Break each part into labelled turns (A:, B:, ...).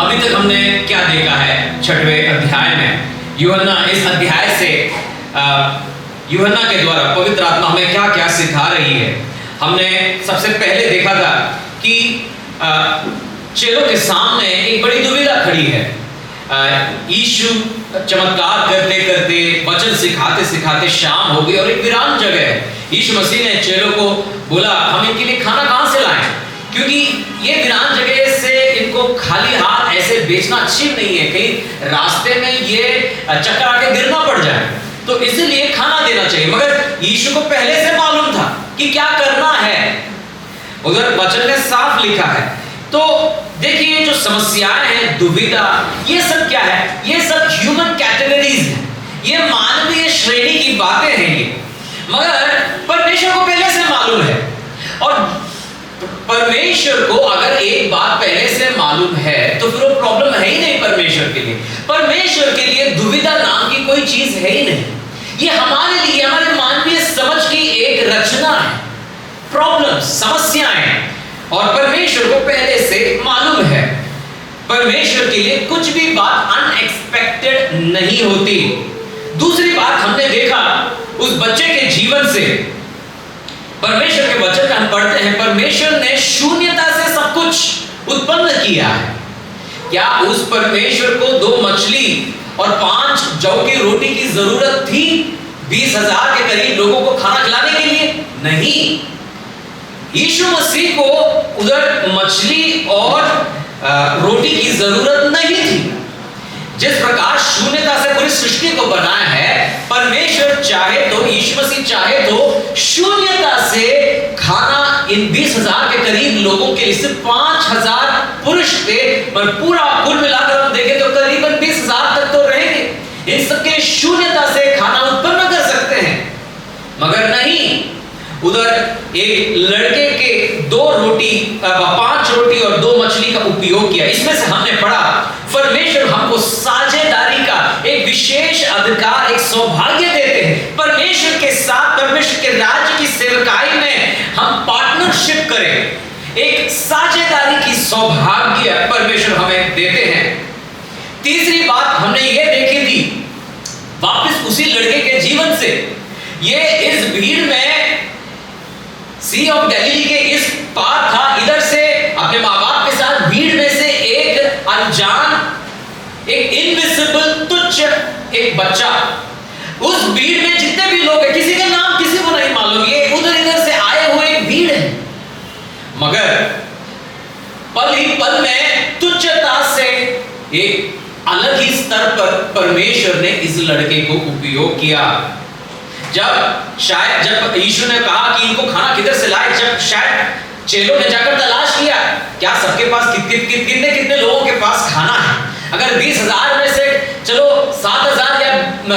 A: अभी तक हमने क्या देखा है 6वें अध्याय में? यूहन्ना इस अध्याय से यूहन्ना के द्वारा पवित्र आत्मा हमें क्या क्या सिखा रही है। हमने सबसे पहले देखा था कि चेलों के सामने एक बड़ी दुविधा खड़ी है। यीशु चमत्कार करते करते वचन सिखाते सिखाते शाम हो गई और एक वीरान जगह है। यीशु मसीह ने चेलों को बोला हम इनके लिए खाना कहाँ से लाएं, क्योंकि ये वीरान जगह से इनको खाली हाथ ऐसे बेचना अच्छी नहीं है, कहीं रास्ते में ये चक्कर आके गिरना पड़ जाए, तो इसीलिए खाना देना चाहिए। मगर यीशु को पहले से मालूम था कि क्या करना है, उधर वचन में साफ लिखा है। तो देखिए जो समस्याएं हैं, दुविधा, ये सब क्या है? ये सब ह्यूमन कैटेगरीज है, ये मानवीय श्रेणी की बातें हैं ये। मगर परमेश्वर को पहले से मालूम है, और परमेश्वर को अगर एक बात पहले से मालूम है तो फिर वो प्रॉब्लम है ही नहीं परमेश्वर के लिए। परमेश्वर के लिए दुविधा नाम की कोई चीज है ही नहीं। ये हमारे लिए, हमारे मानवीय समझ की एक रचना है, प्रॉब्लम्स, समस्याएं, और परमेश्वर को पहले से मालूम है। परमेश्वर के लिए कुछ भी बात अनएक्सपेक्टेड नहीं होती। दूसरी बात हमने देखा उस बच्चे के जीवन से, परमेश्वर के वचन में हम पढ़ते हैं परमेश्वर ने शून्यता से सब कुछ उत्पन्न किया है। क्या उस परमेश्वर को 2 मछली और 5 जौ की रोटी की जरूरत थी 20,000 के करीब लोगों को खाना खिलाने के लिए? नहीं। यीशु मसीह को उधर मछली और रोटी की जरूरत नहीं थी। जिस प्रकार शून्यता से पूरी सृष्टि को बनाया है, परमेश्वर चाहे तो, यीशु मसीह चाहे तो शून्यता से खाना इन 20,000 के करीब लोगों के लिए, सिर्फ 5,000 पुरुष थे, पर पूरा कुल मिलाकर हम देखें तो करीबन 20,000 तक तो रहेंगे। इन सबके शून्यता से खाना उत्पन्न कर सकते हैं, मगर नहीं। उधर एक लड़के के 5 रोटी और 2 मछली का उपयोग किया। इसमें से हमने पढ़ा परमेश्वर हमको साझेदारी का एक विशेष अधिकार, एक सौभाग्य देते हैं। परमेश्वर के साथ, परमेश्वर के राज्य की सेवकाई में हम पार्टनरशिप करें, एक साझेदारी की सौभाग्य परमेश्वर हमें देते हैं। तीसरी बात हमने ये देखी थी वापस उसी लड़के के जीवन से। ये इस भीड़ में सी ऑफ गैलीली के इस पार था, इधर से अपने माँ बाप के साथ भीड़ में से एक अनजान, एक इनविजिबल, तुच्छ एक बच्चा। उस भीड़ में जितने भी लोग हैं, किसी का नाम किसी को नहीं मालूम, ये उधर इधर से आए हुए एक भीड़ है, मगर पल ही पल में तुच्छता से एक अलग ही स्तर पर परमेश्वर ने इस लड़के को उपयोग किया। जब यीशु ने कहा कि इनको खाना किधर से लाए, जब शायद चेलों ने जाकर तलाश किया क्या सबके पास कितने लोगों के पास खाना है। अगर 20,000 में से चलो 7,000 या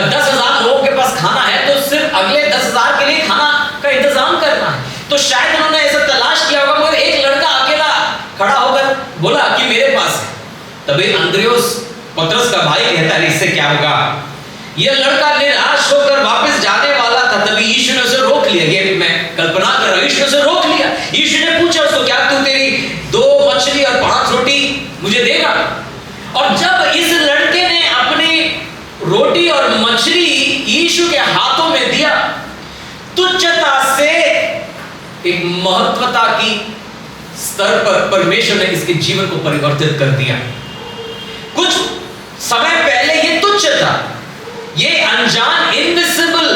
A: 10,000 लोगों के पास खाना है, तो सिर्फ अगले 10,000 के लिए खाना का इंतजाम करना है। तो शायद उन्होंने ऐसा तलाश किया होगा, मगर एक लड़का अकेला खड़ा होकर बोला कि मेरे पास है। तभी अंद्रियोस, पतरस का भाई, कहता है इससे क्या होगा। यह लड़का निराश होकर वापस जाने वाला था, तभी यीशु ने उसे रोक लिया। ये मैं कल्पना कर रहा हूं, यीशु ने उसे रोक लिया। यीशु ने पूछा उसको, क्या तू तेरी 2 मछली और 5 रोटी मुझे देगा? और जब इस लड़के ने अपनी रोटी और मछली यीशु के हाथों में दिया, तुच्छता से एक महत्वता की स्तर पर परमेश्वर ने इसके जीवन को परिवर्तित कर दिया। कुछ समय पहले ये तुच्छ था, ये अनजान, इनविजिबल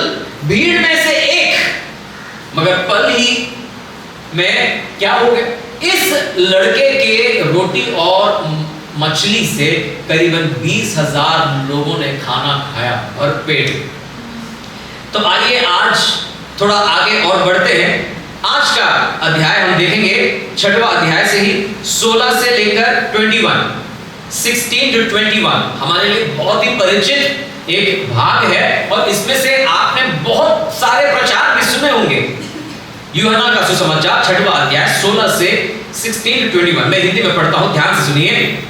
A: भीड़ में से एक, मगर पल ही में क्या हो गया, इस लड़के के रोटी और मछली से करीबन 20,000 लोगों ने खाना खाया और पेट। तो आइए आज थोड़ा आगे और बढ़ते हैं। आज का अध्याय हम देखेंगे 6वां अध्याय से ही 16 से लेकर 16 to 21 हमारे लिए बहुत ही परिचित एक भाग है, और इसमें से आपने बहुत सारे प्रचार भी सुने होंगे। यूहन्ना का सुसमाचार 6वां अध्याय 16 से 16 to 21। मैं हिंदी में पढ़ता हूं, ध्यान से सुनिए।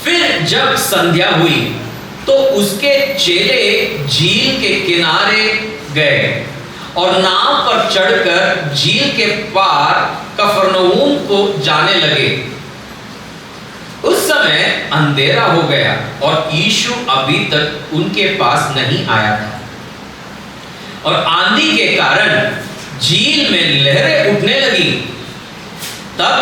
A: फिर जब संध्या हुई तो उसके चेले झील के किनारे गए और नाव पर चढ़कर झील के पार कफरनहूम को जाने लगे। उस समय अंधेरा हो गया और यीशु अभी तक उनके पास नहीं आया था, और आंधी के कारण झील में लहरें उठने लगी। तब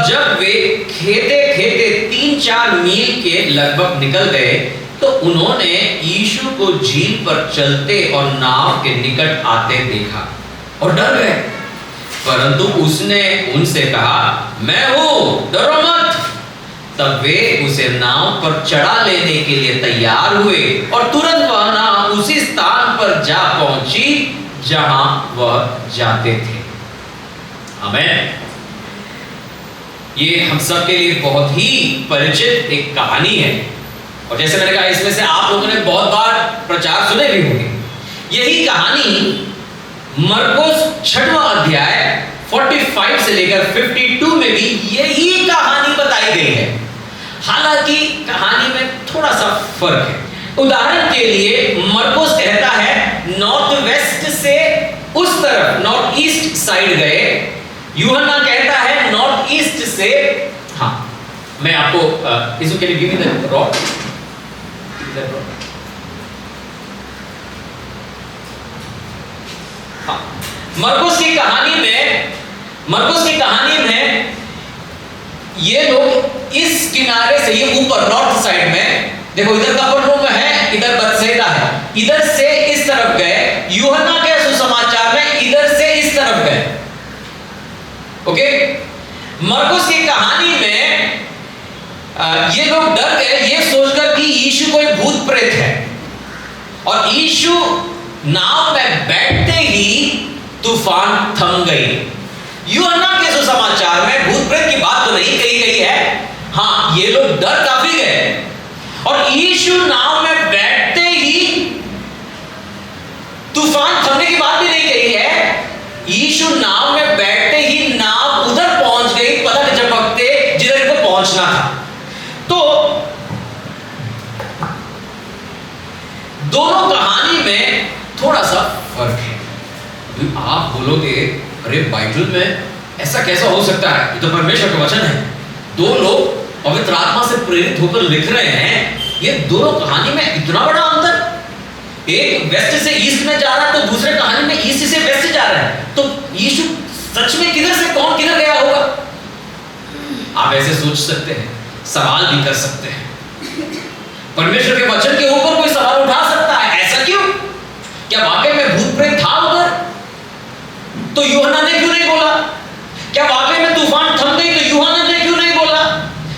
A: जब वे खेते खेते 3-4 मील के लगभग निकल गए, तो उन्होंने यीशु को झील पर चलते और नाव के निकट आते देखा और डर गए। परंतु उसने उनसे कहा, मैं हूं, डरो मत। तब वे उसे नाव पर चढ़ा लेने के लिए तैयार हुए और तुरंत वह नाव उसी स्थान पर जा पहुंची जहां वह जाते थे। आमीन। ये हम सब के लिए बहुत ही परिचित एक कहानी है, और जैसे मैंने कहा, इसमें से आप लोगों ने बहुत बार प्रचार सुने भी होंगे। यही कहानी मरकुस 6वां अध्याय 45 से लेकर 52 में भी यही कहानी बताई गई है। हालांकि कहानी में थोड़ा सा फर्क है। उदाहरण के लिए मरकुस कहता है नॉर्थ वेस्ट से उस तरफ, नॉर्थ ईस्ट साइड गए। यूहन्ना कहता है नॉर्थ ईस्ट से, हाँ, मैं आपको इसके लिए गिव मी द रॉड। हाँ, मरकुस की कहानी में ये लोग इस किनारे से, ये ऊपर नॉर्थ साइड में देखो, इधर कफरनहूम है, इधर बethsaida है, इधर से इस तरफ गए। यूहन्ना के सुसमाचार में इधर से इस तरफ गए। ओके, मरकुस की कहानी में ये लोग डर गए ये सोचकर कि यीशु कोई भूत प्रेत है, और यीशु नाव में बैठते ही तूफान थम गई। यूहन्ना के सुसमाचार में भूत प्रेत की बात तो नहीं कही गई है, हाँ, ये लोग डर काफी गए, और यीशु नाव में बैठते ही तूफान थमने की बात भी नहीं कही है। यीशु नाव में बैठते ही नाव उधर पहुंच गई, पलक झपकते जिधर इनको पहुंचना था। तो दोनों कहानी में थोड़ा सा फर्क है। आप बोलोगे, अरे बाइबल में ऐसा कैसा हो सकता है, ये तो परमेश्वर का वचन है। दो लोग पवित्र आत्मा से प्रेरित होकर लिख रहे हैं, ये दोनों कहानी में इतना बड़ा अंतर। एक वेस्ट से ईस्ट में जा रहा है, तो दूसरे कहानी में ईस्ट से वेस्ट जा रहा है। तो यीशु सच में किधर से कौन किधर गया होगा? आप ऐसे सोच सकते हैं, सवाल भी कर सकते हैं। परमेश्वर के वचन के ऊपर कोई सवाल उठा सकता है, ऐसा क्यों? क्या वाकई में भूत प्रेत था उधर? तो यूहन्ना ने क्यों नहीं बोला? क्या वाकई में तूफान थम गई? तो यूहन्ना ने क्यों नहीं बोला?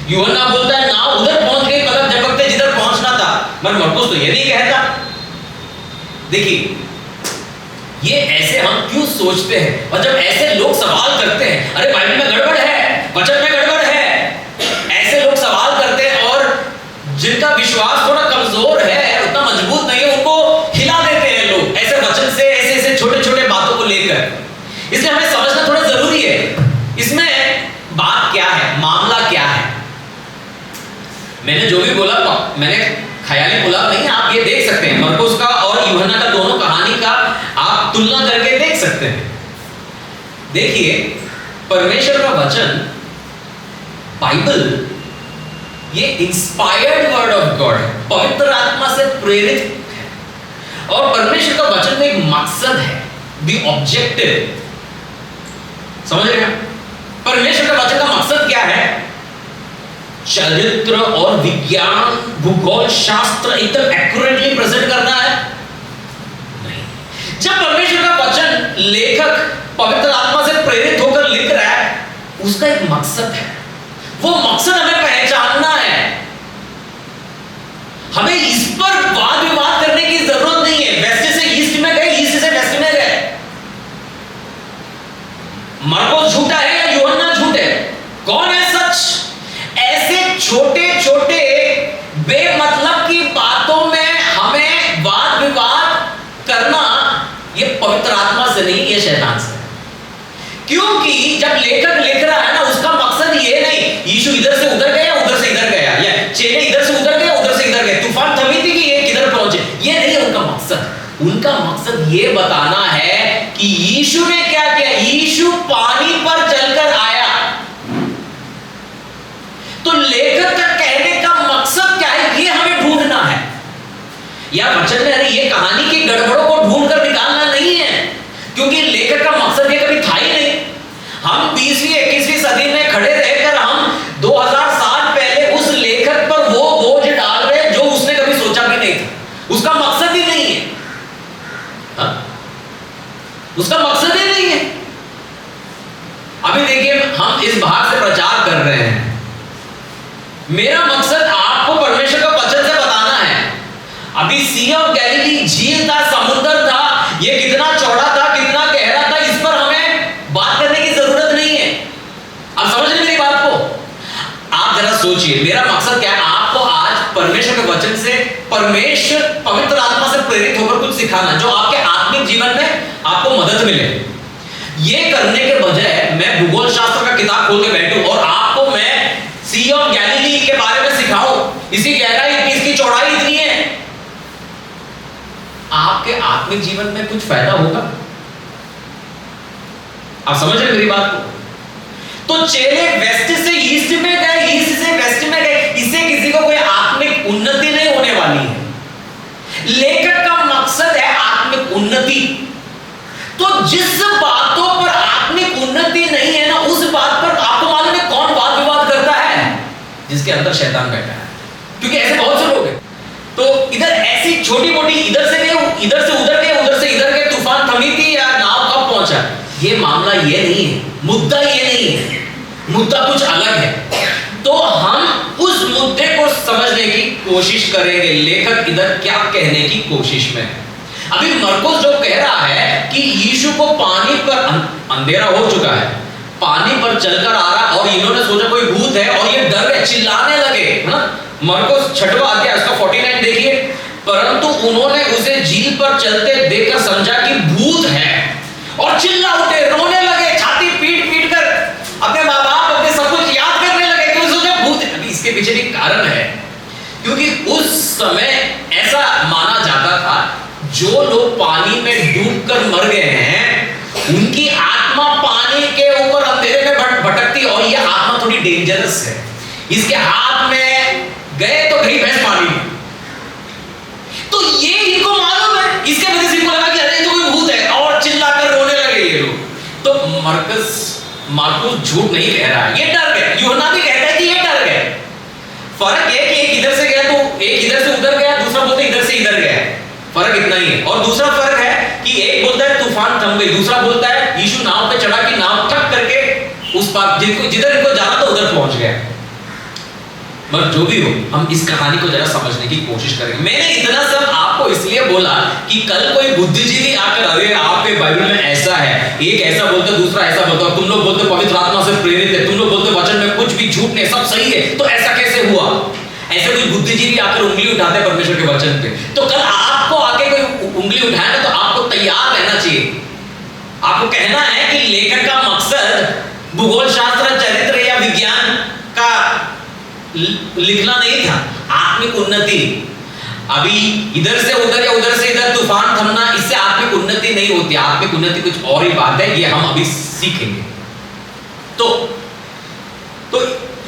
A: यूहन्ना बोलता है नाव उधर पहुंच गई, पलक झपकते जिधर पहुंचना था। मगर मरकुस तो ये नहीं कहता। देखिए, ये ऐसे हम क्यों सोचते हैं, और जब ऐसे लोग सवाल करते हैं, अरे बाइबल में गड़बड़ है, वचन में गड़बड़ है, ऐसे लोग सवाल करते हैं, और जिनका विश्वास थोड़ा कमजोर है, उतना मजबूत नहीं है, उनको हिला देते हैं लोग ऐसे वचन से, ऐसे छोटे छोटे बातों को लेकर। इसलिए हमें समझना थोड़ा जरूरी है, इसमें बात क्या है, मामला क्या है। मैंने जो भी बोला, मैंने ख्याली बोला नहीं, आप ये देख सकते हैं मरकुस का और यूहन्ना का, दोनों कहानी का आप तुलना करके देख सकते हैं। देखिए, परमेश्वर का वचन, बाइबल, ये इंस्पायर्ड वर्ड ऑफ गॉड है, पवित्र आत्मा से प्रेरित है, और परमेश्वर का वचन में एक मकसद है, द ऑब्जेक्टिव। समझ रहे हैं? परमेश्वर का वचन का मकसद क्या है? चरित्र और विज्ञान, भूगोल शास्त्र एकदम एक्यूरेटली प्रेजेंट करना है? नहीं। जब परमेश्वर का वचन लेखक पवित्र आत्मा से प्रेरित होकर लिख रहा है, उसका एक मकसद है। वो मकसद हमें पहचानना है। हमें इस पर वाद विवाद करने की जरूरत नहीं है। वेस्ट से ईस्ट में गए, ईस्ट से वेस्ट में गए, मरकुस झूठा है या यूहन्ना झूठे? कौन है सच? ऐसे छोटे छोटे बेमतलब की बातों में हमें वाद विवाद करना, ये पवित्र आत्मा से नहीं, ये शैतान से। क्योंकि जब लेखक लिख रहा है ना, उसका मकसद ये नहीं यीशु इधर से उधर गया, उधर से इधर गया, या चेले इधर से उधर गए, उधर से इधर गए, तूफान थमी थी कि ये किधर पहुंचे, ये नहीं है उनका मकसद। उनका मकसद ये बताना है कि यीशु ने क्या किया। यीशु पानी पर चलकर आया, या वचन में, अरे ये कहानी की गड़बड़ों को ढूंढ कर निकालना नहीं है, क्योंकि लेखक का मकसद ये कभी था ही नहीं। हम 20वीं 21वीं सदी में खड़े रहकर हम 2000 साल पहले उस लेखक पर वो बोझ डाल रहे हैं जो उसने कभी सोचा भी नहीं था। उसका मकसद ही नहीं है, हाँ? उसका मकसद ही नहीं है। अभी देखिए, हम इस भाग से प्रचार कर रहे हैं, मेरा मकसद आपको परमेश्वर का वचन से बताना है। अभी सी ऑफ गैलीली झील था, समुद्र था, ये कितना चौड़ा था, कितना गहरा था, इस पर हमें बात करने की जरूरत नहीं है। आप समझ रहे मेरी बात को? आप जरा सोचिए, मेरा मकसद क्या है? आपको आज परमेश्वर के वचन से, परमेश्वर पवित्र आत्मा से प्रेरित होकर कुछ सिखाना जो आपके आत्मिक जीवन में आपको मदद मिले। ये करने के बजाय मैं भूगोल शास्त्र का किताब खोल के बैठूं और आपको मैं सी ऑफ गैलीली के बारे में सिखाऊं, इसकी गहराई, इसकी चौड़ाई इतनी है, आपके आत्मिक जीवन में कुछ फायदा होगा? आप समझ रहे मेरी बात को? तो चेले वेस्ट से ईस्ट में गए, ईस्ट से वेस्ट में गए, इससे किसी को कोई आत्मिक उन्नति नहीं होने वाली है। लेखक का मकसद है आत्मिक उन्नति। तो जिस बातों पर आत्मिक उन्नति नहीं है ना, उस बात पर आपको मालूम है कौन वाद विवाद करता है? जिसके अंदर शैतान बैठा है। क्योंकि ऐसे बहुत से लोग हैं। तो इधर ऐसी छोटी मोटी, इधर से गए, इधर से उधर गए, उधर से इधर गए, तूफान थमी थी या नाव कब पहुंचा, ये मामला ये नहीं है, मुद्दा ये नहीं है, मुद्दा कुछ अलग है। तो हम उस मुद्दे को समझने की कोशिश करेंगे, लेखक इधर क्या कहने की कोशिश में। अभी मरकुस जो कह रहा है कि यीशु को पानी पर, अंधेरा हो चुका है, पानी पर चलकर आ रहा, और इन्होंने सोचा कोई भूत है और ये डर गए, चिल्लाने लगे, है ना? मरकुस 6वां अध्याय उसका 49 देखिए। परंतु उन्होंने उसे झील पर चलते देखकर समझा कि भूत है और चिल्ला उठे, रोने लगे, छाती पीट पीट कर अपने माँ बाप, अपने सब कुछ याद करने लगे, क्योंकि सोचा भूत है। अभी इसके पीछे भी कारण है, क्योंकि उस समय ऐसा माना जाता था जो लोग पानी में डूबकर मर गए हैं उनकी आत्मा पानी के ऊपर अंधेरे में भटकती, और ये आत्मा थोड़ी डेंजरस है, इसके हाथ में गए तो गई भैंस पानी में। तो ये इनको मालूम है, इसके वजह से इनको लगा कि अरे तो कोई भूत है, और चिल्लाकर रोने लगे ये लोग। तो मरकुस झूठ नहीं कह रहा है, ये डर गए। यूहन्ना भी कहता है कि ये डर गए। फर्क है कि एक इधर से गया तो एक इधर से उधर गया, दूसरा बोलता है इधर से इधर गया, फर्क इतना ही है। और दूसरा फर्क है कि एक बोलता है तूफान थम गई, दूसरा बोलता है यीशु नाव पे चढ़ा कि नाव ठक करके उस पार जिधर इनको जाना था उधर पहुंच गया। मगर जो भी हो, हम इस कहानी को जरा समझने की कोशिश करेंगे। मैंने इतना सब आपको इसलिए बोला कि कल कोई बुद्धिजीवी आकर, अरे आपके बाइबल में ऐसा है, एक ऐसा बोलते दूसरा ऐसा बोलता, तुम लोग बोलते पवित्र आत्मा से प्रेरित है, तुम लोग बोलते वचन में कुछ भी झूठ नहीं, सब सही है, तो ऐसा कैसे हुआ? ऐसे कोई बुद्धिजीवी आकर उंगली उठाते परमेश्वर के वचन पे, तो कल आपको आके कोई उंगली उठाए ना, तो आपको तैयार रहना चाहिए। आपको कहना है कि लेखक का मकसद भूगोल शास्त्र, चरित्र या विज्ञान का लिखना नहीं था, आत्मिक उन्नति। अभी इधर से उधर या उधर से इधर तूफान थमना, इससे आत्मिक उन्नति नहीं होती। आत्मिक उन्नति कुछ और ही बात है, ये हम अभी सीखेंगे। तो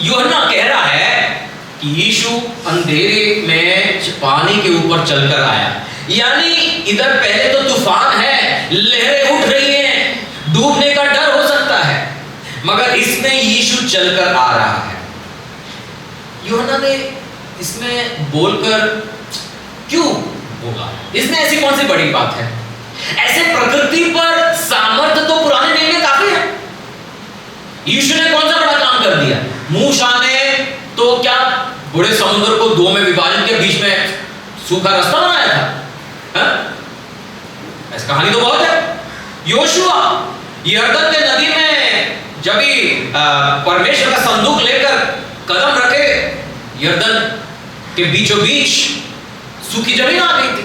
A: यूहन्ना कह रहा है कि यीशु अंधेरे में पानी के ऊपर चलकर आया, यानी इधर पहले तो तूफान है, लहरें उठ रही हैं, डूबने का डर हो सकता है, मगर इसमें यीशु चलकर आ रहा है। यूहन्ना ने इसमें बोलकर क्यों बोला? इसमें ऐसी कौन सी बड़ी बात है? ऐसे प्रकृति पर सामर्थ्य तो पुराने नियम में काफी है। यीशु ने कौन सा बड़ा काम कर दिया? मूसा ने तो क्या बड़े समुद्र को दो में विभाजन के बीच में सूखा रास्ता बनाया था, ऐसी कहानी तो बहुत है। योशुआ यरदन के नदी में जब भी परमेश्वर का संदूक लेकर कदम रखे, यरदन के बीचों बीच सूखी जमीन आ गई थी।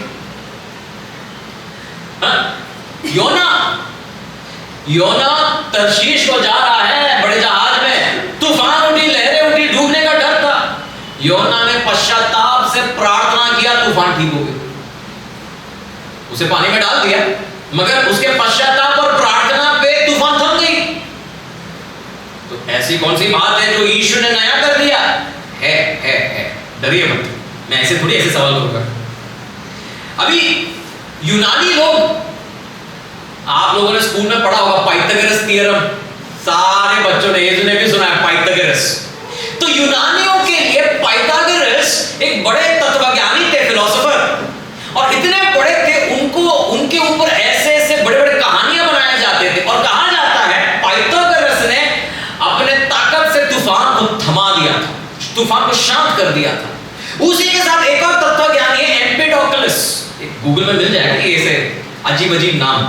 A: योना तर्शीश को जा रहा है बड़े जहाज में, तूफान उठी, लहरें उठी, डूबने का डर था। योना ने पश्चाताप से प्रार्थना किया, तूफान ठीक हो गया, उसे पानी में डाल दिया, मगर उसके पश्चाताप और प्रार्थना पे तूफान थम गई। तो ऐसी कौन सी बात है जो यीशु ने नया कर दिया? है, डरिए मत, मैं ऐसे थोड़ी ऐसे सवाल करूंगा। अभी यूनानी लोग, आप लोगों ने स्कूल में पढ़ा होगा पाइथागोरस थ्योरम, सारे बच्चों ने ये भी सुना है पाइथागोरस। तो यूनानियों के लिए पाइथागोरस एक बड़े तत्वज्ञानी थे, फिलोसोफर, और इतने बड़े थे, उनके ऊपर ऐसे ऐसे बड़े बड़े कहानियां बनाए जाते थे। और कहा जाता है पाइथागोरस ने अपने ताकत से तूफान को थमा दिया था, तूफान को शांत कर दिया था। उसी के साथ एक और तत्वज्ञानी है एम्पिडोक्लस, गूगल में मिल जाएगा ये ऐसे अजीब अजीब नाम।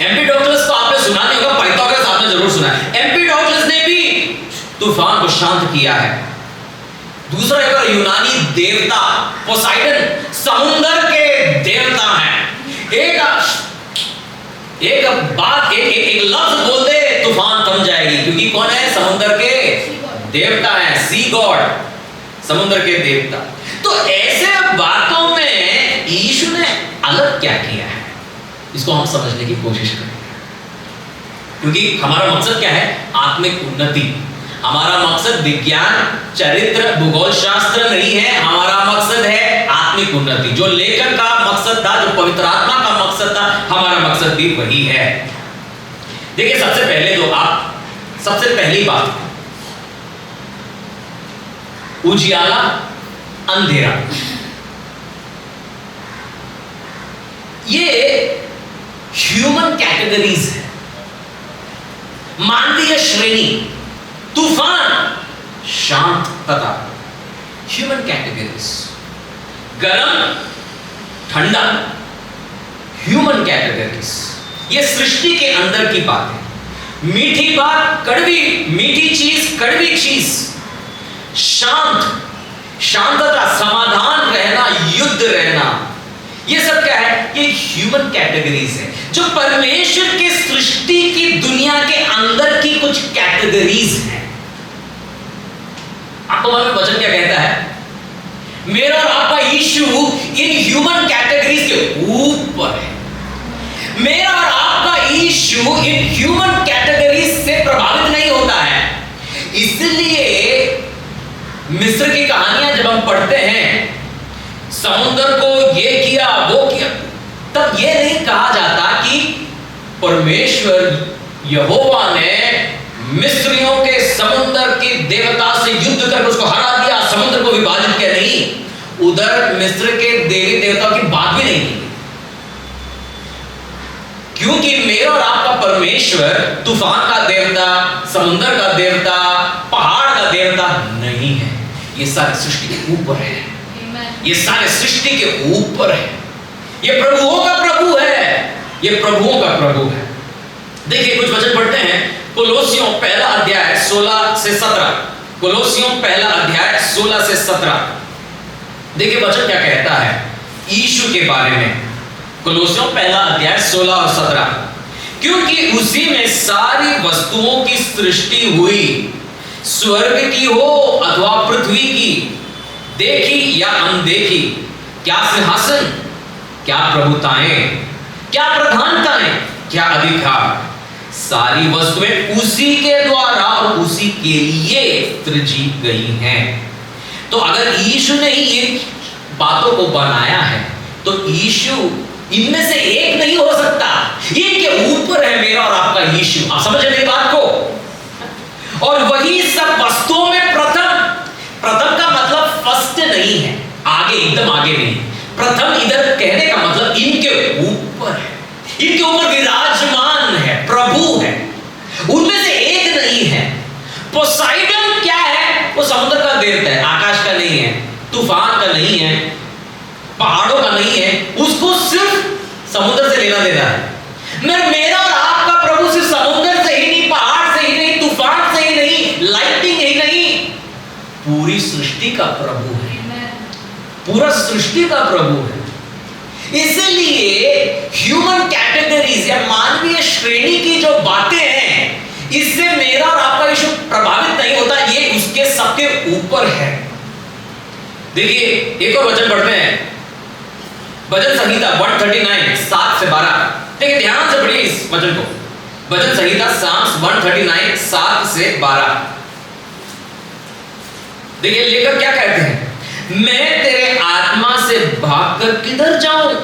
A: एम्पिडोक्लस को आपने सुना नहीं होगा, पाइथागोरस आपने जरूर सुना है। एम्पिडोक्लस ने भी तूफान को शांत किया है। दूसरा एक और यूनानी देवता पोसाइडन, समुद्र के देवता हैं। एक बात एक लफ्ज बोल दे तूफान थम जाएगी, क्योंकि कौन है? समुद्र के देवता हैं, सी गॉड, समुद्र के देवता। तो ऐसे बातों में यीशु ने अलग क्या किया है, इसको हम समझने की कोशिश करेंगे। क्योंकि हमारा मकसद क्या है? आत्मिक उन्नति। हमारा मकसद विज्ञान, चरित्र, भूगोल शास्त्र नहीं है, हमारा मकसद है आत्मिक उन्नति। जो लेखक का मकसद था, जो पवित्र आत्मा का मकसद था, हमारा मकसद भी वही है। देखिए, सबसे पहले तो आप सबसे पहली बात, उजियाला अंधेरा, ये ह्यूमन कैटेगरीज है, मानवीय श्रेणी। तूफान, शांतता, ह्यूमन कैटेगरीज। गरम, ठंडा, ह्यूमन कैटेगरीज। ये सृष्टि के अंदर की बात है। मीठी बात, कड़वी, मीठी चीज, कड़वी चीज। शांत, शांतता, समाधान रहना, युद्ध रहना, ये सब क्या है? ये ह्यूमन कैटेगरीज है, जो परमेश्वर की सृष्टि की दुनिया के अंदर की कुछ कैटेगरीज हैं। आपको मालूम वचन क्या कहता है? मेरा और आपका यीशु इन ह्यूमन कैटेगरीज के ऊपर है। मेरा और आपका यीशु इन ह्यूमन कैटेगरीज से प्रभावित नहीं होता है। इसलिए मिस्र की कहानियां जब हम पढ़ते हैं, समुद्र को ये किया वो किया, तब ये नहीं कहा जाता कि परमेश्वर यहोवा ने मिस्रियों के समुद्र के देवता से युद्ध करके उसको हरा दिया, समुद्र को विभाजित किया। नहीं, उधर मिस्र के देवी देवताओं की बात भी नहीं की, क्योंकि मेरा और आपका परमेश्वर तूफान का देवता, समुद्र का देवता, पहाड़ का देवता नहीं है। ये सारे सृष्टि के ऊपर है, ये सारे सृष्टि के ऊपर है। ये प्रभुओं का प्रभु है, ये प्रभुओं का प्रभु है। देखिए, कुछ वचन पढ़ते हैं, कोलोसियों पहला अध्याय 16 से 17। कोलोसियों पहला अध्याय 16 से 17। देखिए वचन क्या कहता है यीशु के बारे में। कोलोसियों पहला अध्याय 16 और 17। क्योंकि उसी में सारी वस्तुओं की सृष्टि हुई, स्वर्ग की हो अथवा पृथ्वी की, देखी या अनदेखी, क्या सिंहासन, क्या प्रभुताएं, क्या प्रधानताएं, क्या अधिकार, सारी वस्तुएं उसी के द्वारा और उसी के लिए सृजी गई हैं। तो अगर यीशु ने ही इन बातों को बनाया है, तो यीशु इनमें से एक नहीं हो सकता। ये के ऊपर है मेरा और आपका यीशु। आप समझ रहे बात को? और वही सब वस्तुओं में प्रथम। प्रथम का मतलब फर्स्ट नहीं है, आगे, एकदम आगे नहीं। प्रथम इधर कहने का मतलब इनके ऊपर है, इनके ऊपर विराजमान है, प्रभु है, उनमें से एक नहीं है। पोसाइडन क्या है? वो समुद्र का देवता है, आकाश का नहीं है, तूफान का नहीं है, पहाड़ों का नहीं है, उसको सिर्फ समुद्र से लेना देना है। मेरा और आपका प्रभु सिर्फ समुद्र से ही नहीं, पहाड़ से ही नहीं, तूफान से ही नहीं, लाइटिंग ही नहीं, पूरी सृष्टि का प्रभु है, पूरा सृष्टि का प्रभु है। इसलिए ह्यूमन कैटेगरीज या मानवीय श्रेणी की जो बातें हैं, इससे मेरा और आपका यीशु प्रभावित नहीं होता, ये उसके सबके ऊपर है। देखिए एक और वचन पढ़ते हैं, भजन संहिता 139 7 से 12। देखिए ध्यान से पढ़िए इस वचन को। भजन संहिता Psalms 139 7 से 12। देखिए लेखक क्या कहते हैं, मैं तेरे आत्मा से भागकर किधर जाऊं,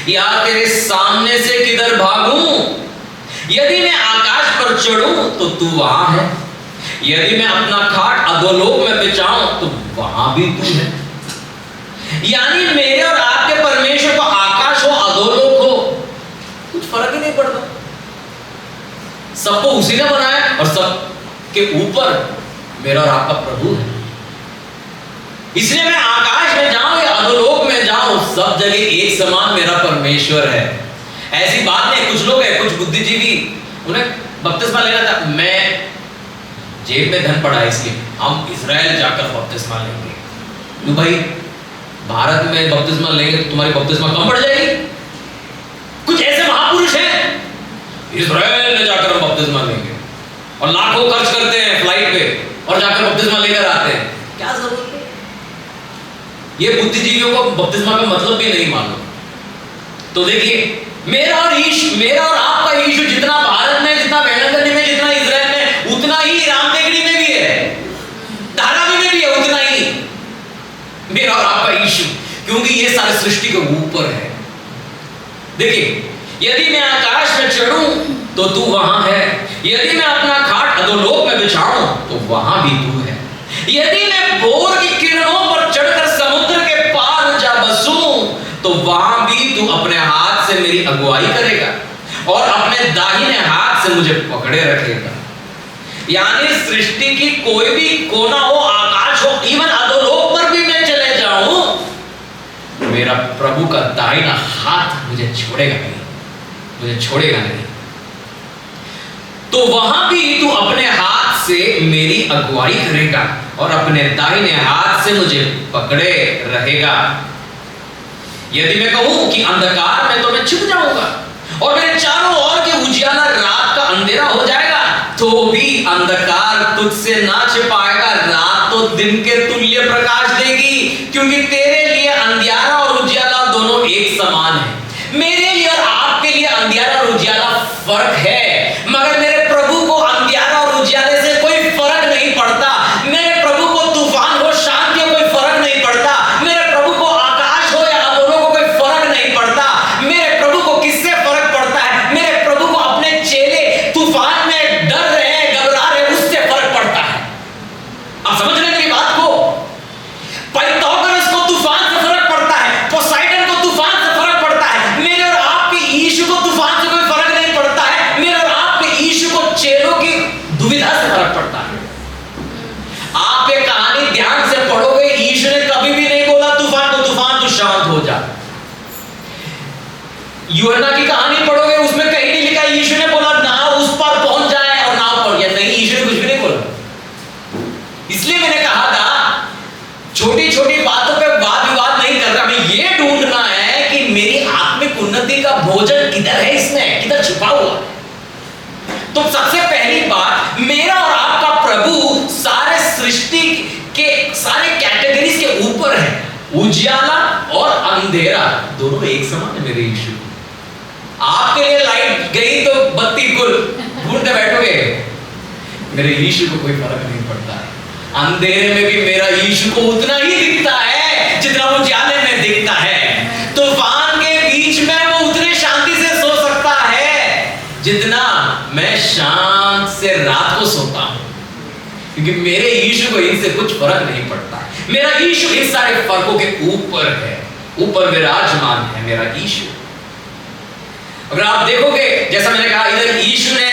A: या तेरे सामने से किधर भागूं? यदि मैं आकाश पर चढ़ूं तो तू वहां है, यदि मैं अपना खाट अधोलोक में बिछाऊं तो वहां भी तू है। यानी मेरे और आपके परमेश्वर को आकाश हो अधोलोक हो कुछ फर्क ही नहीं पड़ता, सबको उसी ने बनाया और सब के ऊपर मेरा और आपका प्रभु है। इसलिए मैं आकाश में जाऊं या अधोलोक में जाऊं, सब जगह एक समान मेरा परमेश्वर है। ऐसी बात नहीं, कुछ लोग हैं, कुछ बुद्धिजीवी, उन्हें बपतिस्मा लेना था, मैं जेब में धन पड़ा है इसलिए हम इजराइल जाकर बपतिस्मा लेंगे। तो भाई भारत में बपतिस्मा लेंगे तो तुम्हारी बपतिस्मा कम पड़ जाएगी। कुछ ऐसे महापुरुष हैं, इजराइल में जाकर हम बपतिस्मा लेंगे और लाखों खर्च करते हैं फ्लाइट पे और जाकर बपतिस्मा लेकर आते हैं। क्या जरूरत है? ये बुद्धिजीवियों को बपतिस्मा का मतलब भी नहीं मालूम। तो देखिए, मेरा और आपका यीशु जितना भारत में, जितना वेलंगनी में, जितना इजराइल में, उतना ही रामटेकड़ी में भी है, धारावी में भी है, उतना ही मेरा और आपका यीशु, क्योंकि ये सारे सृष्टि के ऊपर है। देखिए, यदि मैं आकाश में चढ़ूं तो तू वहां है, यदि मैं अपना खाट अधोलोक में बिछाऊं तो वहां भी तू है, यदि मैं भोर की किरणों पर चढ़कर समुद्र के पार जा बसूं तो वहां भी तू अपने हाथ से मेरी अगुवाई करेगा और अपने दाहिने हाथ से मुझे पकड़े रखेगा। यानी सृष्टि की कोई भी कोना हो, आकाश हो, इवन अधोलोक पर भी मैं चले जाऊं, मेरा प्रभु का दाहिना हाथ मुझे छोड़ेगा नहीं, मुझे छोड़ेगा नहीं। तो वहां भी तू अपने हाथ से मेरी अगुवाई करेगा और अपने दाहिने हाथ से मुझे पकड़े रहेगा। यदि मैं कहूं कि अंधकार में तो मैं छिप जाऊंगा और मेरे चारों ओर के उजियाला रात का अंधेरा हो जाएगा, तो भी अंधकार तुझसे ना छिपाएगा, रात तो दिन के तुल्य प्रकाश देगी, क्योंकि तेरे लिए अंधियारा और उजियाला दोनों एक समान है। मेरे लिए और आपके लिए अंधियारा और उजियाला फर्क है, मगर मेरे प्रभु को अंधियारा और उजियाले से कोई फर्क नहीं पड़ता। मेरे प्रभु को तूफान हो, शांति हो, कोई फर्क नहीं पड़ता। मेरे प्रभु को आकाश हो या अधोलोक को कोई फर्क नहीं पड़ता। मेरे प्रभु को किससे फर्क पड़ता है? मेरे प्रभु को अपने चेले तूफान में डर रहे हैं, घबरा रहे हैं, उससे फर्क पड़ता है। आप समझ रहे हैं मेरी बात को? पाइथागोरस को तूफान से फर्क पड़ता है, पोसाइडन को तूफान से फर्क पड़ता है। मेरे और आपके यीशु को तूफान से कोई फर्क नहीं पड़ता है। मेरे और आपके यीशु को चेलों की दुविधा से फर्क पड़ता है। आप ये कहानी ध्यान से पढ़ोगे, यीशु ने कभी भी नहीं बोला तूफान को, तूफान तू शांत हो जा। यूहन्ना की कहानी पढ़ोगे, उसमें कहीं नहीं लिखा यीशु ने बोला नाव उस पार पहुंच जाए और नाव पड़ गया, नहीं, यीशु ने कुछ भी नहीं बोला। इसलिए मैंने कहा था छोटी छोटी बातों पे वाद विवाद नहीं कर रहा, हमें ये ढूंढना है कि मेरी आत्मिक उन्नति का भोजन किधर है, इसमें किधर छुपा हुआ है। तो सबसे पहली बात, मेरा और आपका प्रभु सारे सृष्टि के सारे कैटेगरीज के ऊपर है। उजियाला और अंधेरा दोनों एक समान है मेरे यीशु। आपके लिए लाइट गई तो बत्ती गुल ढूंढते बैठोगे, मेरे यीशु को कोई फर्क नहीं पड़ता है। अंधेरे में भी मेरा यीशु को उतना ही दिखता है जितना उजियाले में दिखता है। तूफान के बीच में वो उतने शांति से सो सकता है जितना मैं शांत से रात को सोता हूं, क्योंकि मेरे यीशु को इनसे कुछ फर्क नहीं पड़ता। मेरा यीशु इन सारे फर्कों के ऊपर है, ऊपर विराजमान है मेरा यीशु। अगर आप देखोगे, जैसा मैंने कहा, इधर यीशु ने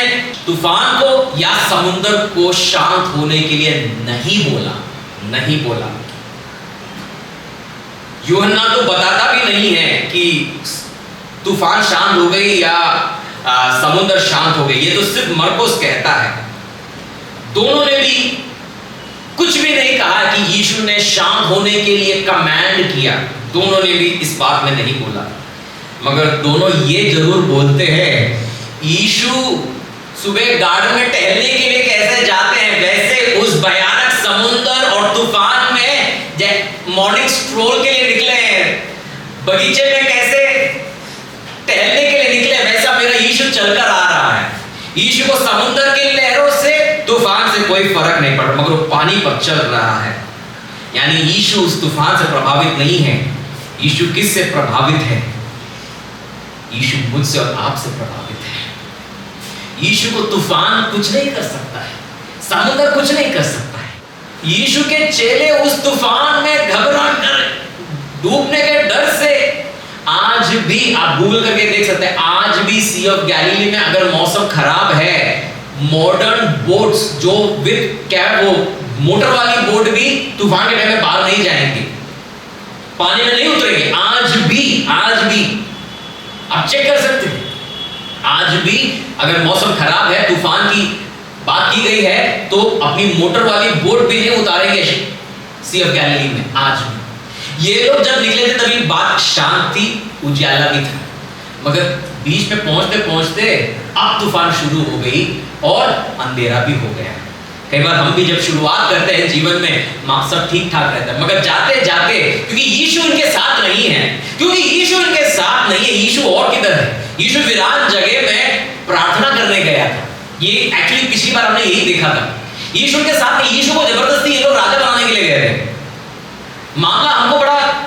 A: तूफान को या समुद्र को शांत होने के लिए नहीं बोला। यूहन्ना तो बताता भी नहीं है कि तूफान शांत हो गई या समुद्र शांत हो गई, ये तो सिर्फ मरकुस कहता है। दोनों ने भी कुछ भी नहीं कहा कि यीशु ने शांत होने के लिए कमांड किया, दोनों ने भी इस बात में नहीं बोला। मगर दोनों ये जरूर बोलते हैं, यीशु सुबह गार्डन में टहलने के लिए कैसे जाते हैं, वैसे उस भयानक समुद्र और तूफान में मॉर्निंग स्ट्रोल के लिए निकले हैं, बगीचे में कैसे टहलने के लिए निकले, वैसा मेरा यीशु चलकर आ रहा है। यीशु को समुद्र की लहरों से, तूफान से कोई फर्क नहीं पड़ रहा, मगर वो पानी पर चल रहा है। यानी यीशु उस तूफान से प्रभावित नहीं है। यीशु किस से प्रभावित है? यीशु मुझसे और आपसे प्रभावित है। यीशु को तूफान कुछ नहीं कर सकता है, समुद्र कुछ नहीं कर सकता है। यीशु के चेले उस तूफान में घबरा कर डूबने के डर से आज भी, आप गूगल करके देख सकते हैं, आज भी सी ऑफ गैलीली में अगर मौसम खराब है, मॉडर्न बोट्स जो विद क्या वो मोटर वाली बोट भी तूफान के टाइम में बाहर नहीं जाएंगे, पानी में नहीं उतरेंगे। आज भी आप चेक कर सकते हैं, आज भी अगर मौसम खराब है, तूफान की बात की गई है, तो अपनी मोटर वाली बोट भी नहीं उतारेंगे सी ऑफ गैलीली में। आज भी ये लोग जब निकले थे तभी बात शांत थी, उजाला भी था, मगर बीच में पहुंचते पहुंचते अब तूफान शुरू हो गई और अंधेरा भी हो गया। कई बार हम भी जब शुरुआत करते हैं जीवन में, सब ठीक ठाक रहता है, मगर जाते जाते क्योंकि यीशु इनके साथ नहीं है, यीशु और किधर है? यीशु वीरान जगह में प्रार्थना करने गया था। ये एक्चुअली पिछली बार हमने यही देखा था, यीशु के साथ नहीं, यीशु को जबरदस्ती ये लोग राजा बनाने के लिए गए थे। मामला हमको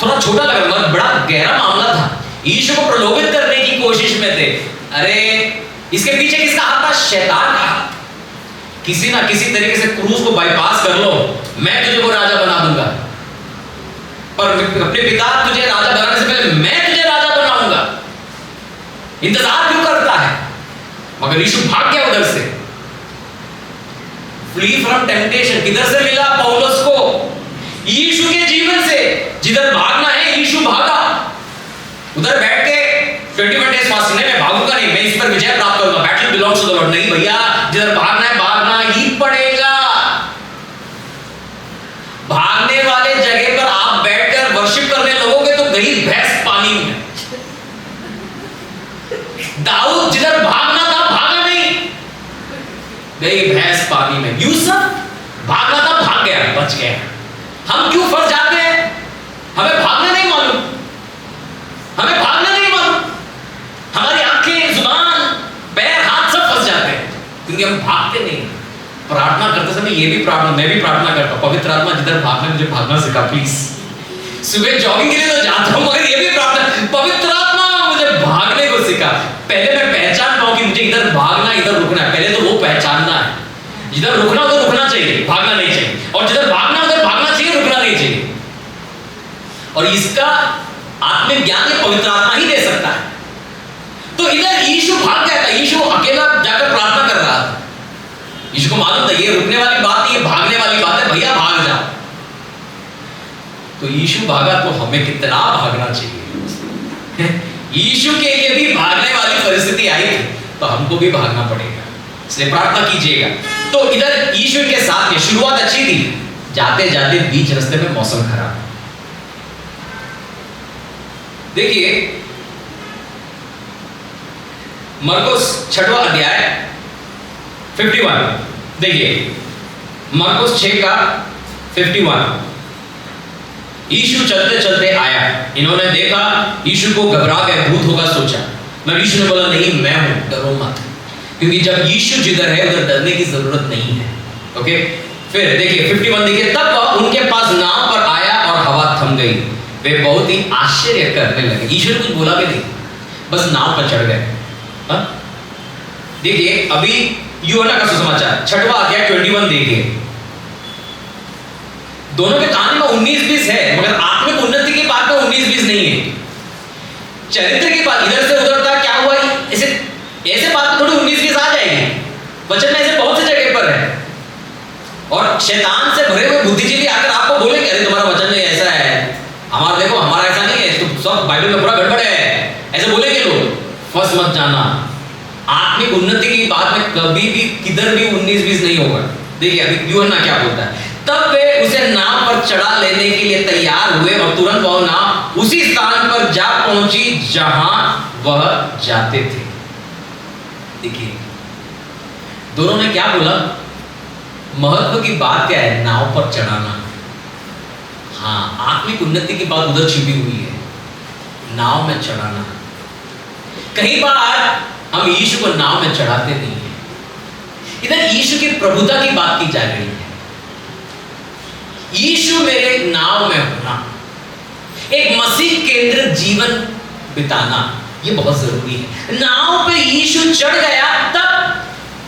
A: थोड़ा छोटा लगा, मगर बड़ा गहरा मामला था। यीशु को प्रलोभित करने की कोशिश में थे। अरे इसके पीछे किसका हाथ था? शैतान का हाथ। किसी ना किसी तरीके से क्रूस को बाईपास कर लो, मैं तुझे को राजा बना दूंगा, पर अपने पिता तुझे राजा बनाने से पहले मैं तुझे राजा बनाऊंगा। इंतजार क्यों करता है? मगर यीशु भाग गया उधर से। फ्ली फ्रॉम टेम्पटेशन किधर से मिला पौलुस को? यीशु के जीवन से। जिधर भागना है यीशु भागा। उधर बैठ के 21 डेज फास्टिंग, मैं भागूंगा नहीं, मैं इस पर विजय प्राप्त करूंगा, battle belongs to the Lord. नहीं भैया, जिधर भागना है भागना ही पड़ेगा। भागने वाले जगह पर आप बैठकर वर्शिप करने लगोगे तो गई भैंस पानी में। दाऊद जिधर भागना था भागा नहीं, गई भैंस पानी में। यूसुफ भागना था भाग गया, बच गया। हम क्यों फंस जाते हैं? हमें भागना नहीं मालूम, हमारी आंखें, जुबान, पैर, हाथ सब फंस जाते हैं क्योंकि हम भागते नहीं। प्रार्थना करते समय ये भी प्रार्थना, मैं भी प्रार्थना करता हूं, पवित्र आत्मा जिधर भागना मुझे भागना सिखा प्लीज। सुबह जॉगिंग के लिए तो जाता हूं, मगर ये भी प्रार्थना, पवित्र आत्मा मुझे भागने को सिखा। पहले मैं पहचान पाऊं कि मुझे इधर भागना, इधर रुकना है। पहले तो वो पहचानना है, जिधर रुकना उधर रुकना चाहिए, भागना नहीं चाहिए, और जिधर भागना उधर भागना चाहिए, रुकना नहीं चाहिए। और इसका आत्मिक ज्ञान पवित्र आत्मा ही दे सकता है। तो इधर यीशु भाग गया था, यीशु अकेला जाकर प्रार्थना कर रहा था। यीशु को मालूम था ये रुकने वाली बात नहीं, ये भागने वाली बात है, भैया भाग जाओ। तो यीशु भागा तो हमें कितना भागना चाहिए। यीशु के लिए भी भागने वाली परिस्थिति आई थी, तो हमको भी भागना पड़ेगा, इसलिए प्रार्थना कीजिएगा। तो इधर यीशु के साथ में शुरुआत अच्छी थी, जाते जाते बीच रास्ते में मौसम खराब। देखिए मरकुस 6वां अध्याय 51, देखिए मरकुस 6 का 51। यीशु चलते चलते आया, इन्होंने देखा यीशु को, घबरा गए, भूत होगा सोचा। मगर यीशु ने बोला नहीं, मैं हूं, डरो मत। क्योंकि जब यीशु जिधर है उधर डरने की जरूरत नहीं है। ओके, फिर देखिए 51 देखिए, तब वह उनके पास नाव पर आया और हवा थम गई, वे बहुत ही आश्चर्य करने लगे। यीशु ने कुछ बोला भी नहीं, बस नाव पर चढ़ गए। देखिए अभी यूहन्ना का सुसमाचार 6वां अध्याय 21 देखिए, दोनों के कहानी में 19-20 है, मगर आत्मिक उन्नति की बात में 19-20 नहीं है। चरित्र की बात इधर से उधर था, क्या हुआ, ऐसे बात थोड़ी 19-20 आ जाएगी। वचन में ऐसे बहुत सी जगह पर है, और शैतान से भरे हुए बुद्धिजीवी आकर आपको बोलेंगे अरे तुम्हारा वचन में ऐसा है, हमारा देखो, हमारा ऐसा नहीं है, तो सब बाइबल में पूरा गड़बड़ है, ऐसे बोलेंगे लोग। फंस मत जाना, आत्मिक उन्नति की बात में कभी भी किधर भी 19-20 नहीं होगा। देखिए अभी यूहन्ना क्या बोलता है, तब वे उसे नाव पर चढ़ा लेने के लिए तैयार हुए और तुरंत वह नाव उसी स्थान पर जा पहुंची जहां वह जाते थे। देखिए दोनों ने क्या बोला, महत्व की बात क्या है, नाव पर चढ़ाना। हाँ, आत्मिक उन्नति की बात उधर छिपी हुई है, नाव में चढ़ाना। कई बार हम यीशु को नाव में चढ़ाते नहीं है। इधर यीशु की प्रभुता की बात की जा रही है। यीशु मेरे नाव में होना, एक मसीह केंद्रित जीवन बिताना, ये बहुत जरूरी है। नाव पे यीशु चढ़ गया, तब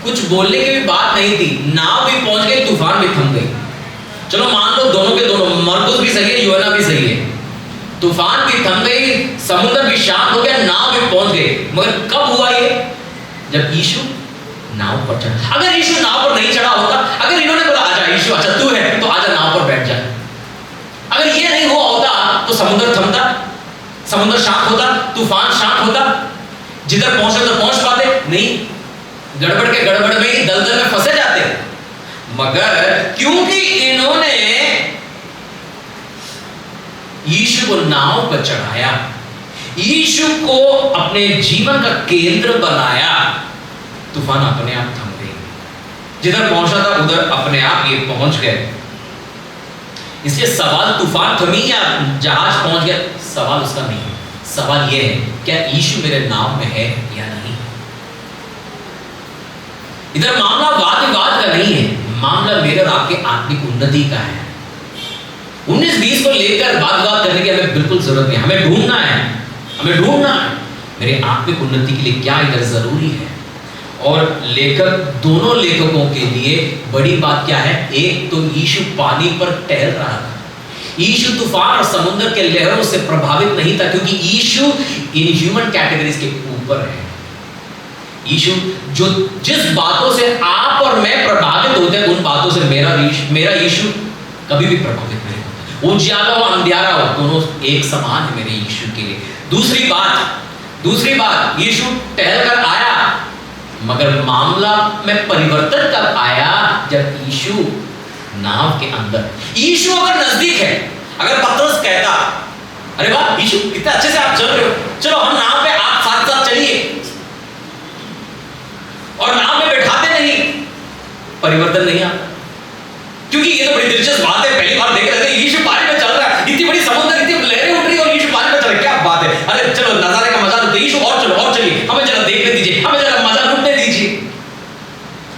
A: कुछ बोलने की भी बात नहीं थी, नाव भी पहुंच गई, तूफान भी थम गई। चलो मान लो दोनों के दोनों, मरकुस भी सही है, यूहन्ना भी सही है, तूफान भी थम गई, समुद्र भी शांत हो गया, नाव भी पहुंच गई। मगर कब हुआ ये? जब यीशु नाव पर चढ़ा। अगर यीशु नाव पर नहीं चढ़ा होता, अगर इन्होंने बोला आजा यीशु, अच्छा तू है तो आजा नाव पर बैठ जा, अगर ये नहीं हुआ होता तो समुद्र थमता, समुद्र शांत होता, तूफान शांत होता, जिधर पहुंचे उधर पहुंच पाते नहीं, गड़बड़ के गड़बड़ में ही दलदल में फंसे जाते। मगर क्योंकि इन्होंने यीशु को नाव पर चढ़ाया, यीशु को अपने जीवन का केंद्र बनाया, तूफान अपने आप थम गई। जिधर पहुंचा था उधर अपने आप ये पहुंच गए। इसलिए सवाल तूफान थमी या जहाज पहुंच गया, सवाल उसका नहीं है। सवाल यह है, क्या यीशु मेरे नाव में है या नहीं? इधर मामला वाद विवाद का नहीं है, मामला मेरे और आपके आत्मिक उन्नति का है। 19-20 को लेकर वाद विवाद करने की हमें बिल्कुल जरूरत नहीं, हमें ढूंढना है, हमें ढूंढना है मेरे आत्मिक उन्नति के लिए क्या इधर जरूरी है। और लेखक, दोनों लेखकों के लिए बड़ी बात क्या है? एक तो यीशु पानी पर टहल रहा था, यीशु तूफान और समुद्र के लहरों से प्रभावित नहीं था, क्योंकि यीशु इन ह्यूमन कैटेगरीज के ऊपर है। यीशु जो जिस बातों से आप और मैं प्रभावित होते हैं, उन बातों से मेरा यीशु कभी भी प्रभावित नहीं होता। उजियाला हो अंधियारा हो, दोनों एक समान है मेरे यीशु के लिए। दूसरी बात यीशु टहल कर आया, मगर मामला में परिवर्तन कब आया? जब यीशु नाव के अंदर, यीशु अगर नजदीक है, अगर पतरस कहता अरे वाह यीशु कितने अच्छे से आप चल रहे हो, चलो हम नाव पे आप साथ साथ चलिए, और नाव में बैठाते नहीं, परिवर्तन नहीं आता। क्योंकि ये तो बड़ी दिलचस्प बात है, पहली बार देख रहे थे यीशु पानी में चल रहा है, इतनी बड़ी समुद्र, इतनी लहरें उठ रही है और यीशु पानी में चल रहा है, क्या बात है, अरे चलो नजारे का मजा लो, यीशु और चलो और चलिए, हमें जरा देखने दीजिए, हमें जरा मजा लूटने दीजिए।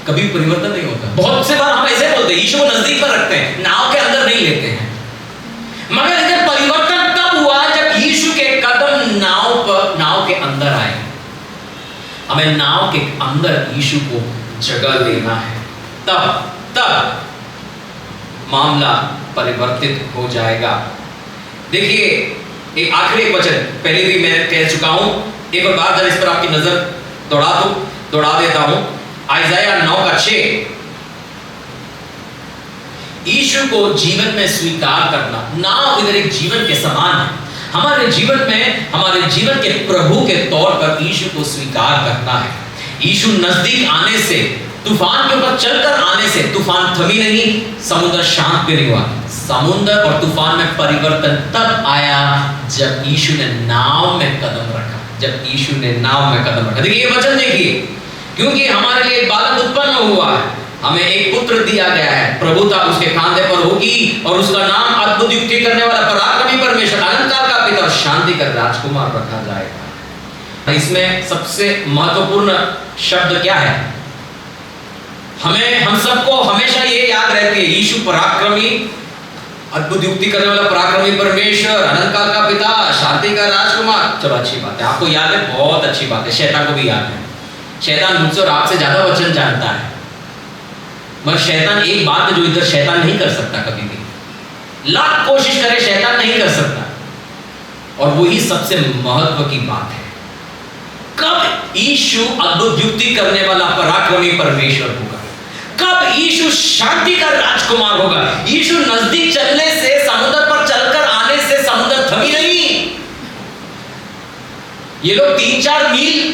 A: कभी परिवर्तन नहीं होता। बहुत से बार हम ऐसे बोलते हैं, यीशु को नजदीक पर रखते हैं, नाव के अंदर नहीं लेते हैं। मगर इधर परिवर्तन तब हुआ जब यीशु के कदम नाव के अंदर आए। हमें नाव के अंदर यीशु को जगह देना है, तब मामला परिवर्तित हो जाएगा। देखिए एक आखिरी वचन पहले भी मैं कह चुका हूं, एक और बार जब इस पर आपकी नजर दौड़ा देता हूं। आइज़ाया 9:6, यीशु को जीवन में स्वीकार करना। नाव इधर एक जीवन के समान है, हमारे जीवन में, हमारे जीवन के प्रभु के तौर पर यीशु को स्वीकार करना है। यीशु नजदीक आने से, तूफान के ऊपर चलकर आने से तूफान थमी नहीं, समुद्र शांत भी नहीं हुआ। समुद्र और तूफान में परिवर्तन तब आया जब यीशु ने नाव में कदम रखा, देखिए ये वचन देखिए, क्योंकि हमारे लिए एक बालक उत्पन्न हुआ है, हमें एक पुत्र दिया गया है, प्रभुता उसके कांधे पर होगी और उसका नाम अद्भुत युक्ति करने वाला, पराक्रमी परमेश्वर, अनंतकाल का पिता और शांति का राजकुमार रखा जाएगा। इसमें सबसे महत्वपूर्ण शब्द क्या है? हम सबको हमेशा ये याद रहती है, यीशु पराक्रमी, अद्भुत युक्ति करने वाला, पराक्रमी परमेश्वर, अनंतकाल का पिता, शांति का राजकुमार। चलो अच्छी बात है, आपको याद है, बहुत अच्छी बात है, शैतान को भी याद है। शैतान मुझसे और आपसे ज्यादा वचन जानता है, मगर शैतान एक बात है जो इधर शैतान नहीं कर सकता, कभी भी लाख कोशिश करे शैतान नहीं कर सकता, और वही सबसे महत्व की बात है। कब यीशु अद्भुत युक्ति करने वाला पराक्रमी परमेश्वर होगा, कब यीशु शांति का राजकुमार होगा। यीशु नजदीक चलने से, समुद्र पर चलकर आने से समुद्र थमी नहीं। ये लोग 3-4 मील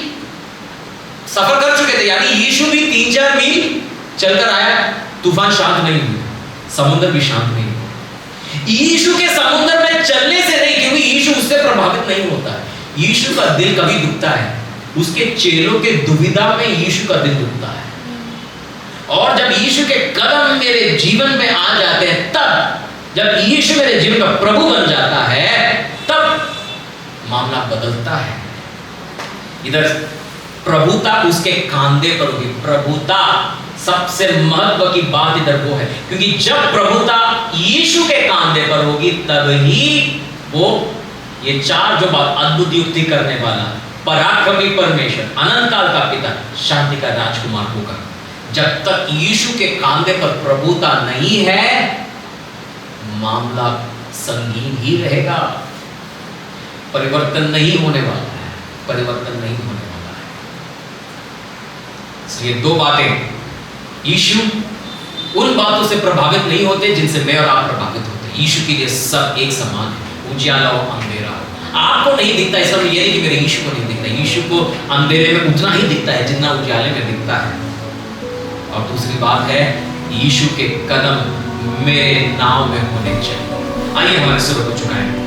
A: सफर कर चुके थे, यानी यीशु भी 3-4 मील चलकर आया, तूफान शांत नहीं हुआ, समुद्र भी शांत नहीं हुआ। यीशु के समुद्र में चलने से नहीं, क्योंकि यीशु उससे प्रभावित नहीं होता है। यीशु का दिल कभी दुखता है, उसके चेलों के दुविधा में यीशु का दिल दुखता है। और जब यीशु के कदम मेरे जीवन में आ जाते हैं, तब जब यीशु मेरे जीवन का प्रभु बन जाता है, तब मामला बदलता है। इधर प्रभुता उसके कांधे पर होगी, प्रभुता सबसे महत्व की बात इधर वो है, क्योंकि जब प्रभुता यीशु के कांधे पर होगी तभी वो ये चार जो बात, अद्भुत युक्ति करने वाला, पराक्रमी परमेश्वर, अनंत काल का पिता, शांति का राजकुमार होगा। जब तक यीशु के कांधे पर प्रभुता नहीं है, मामला संगीन ही रहेगा, परिवर्तन नहीं होने वाला है, परिवर्तन नहीं होने वाला है। इसलिए दो बातें, यीशु उन बातों से प्रभावित नहीं होते जिनसे मैं और आप प्रभावित होते। यीशु के लिए सब एक समान है, उजियाला हो अंधेरा हो। आपको नहीं दिखता, इसका मतलब ये नहीं कि मेरे यीशु को नहीं दिखता। यीशु को अंधेरे में उतना ही दिखता है जितना उजाले में दिखता है। और दूसरी बात है, यीशु के कदम मेरे नाव में होने चाहिए। आइए हमारे सिरों को झुकाएं।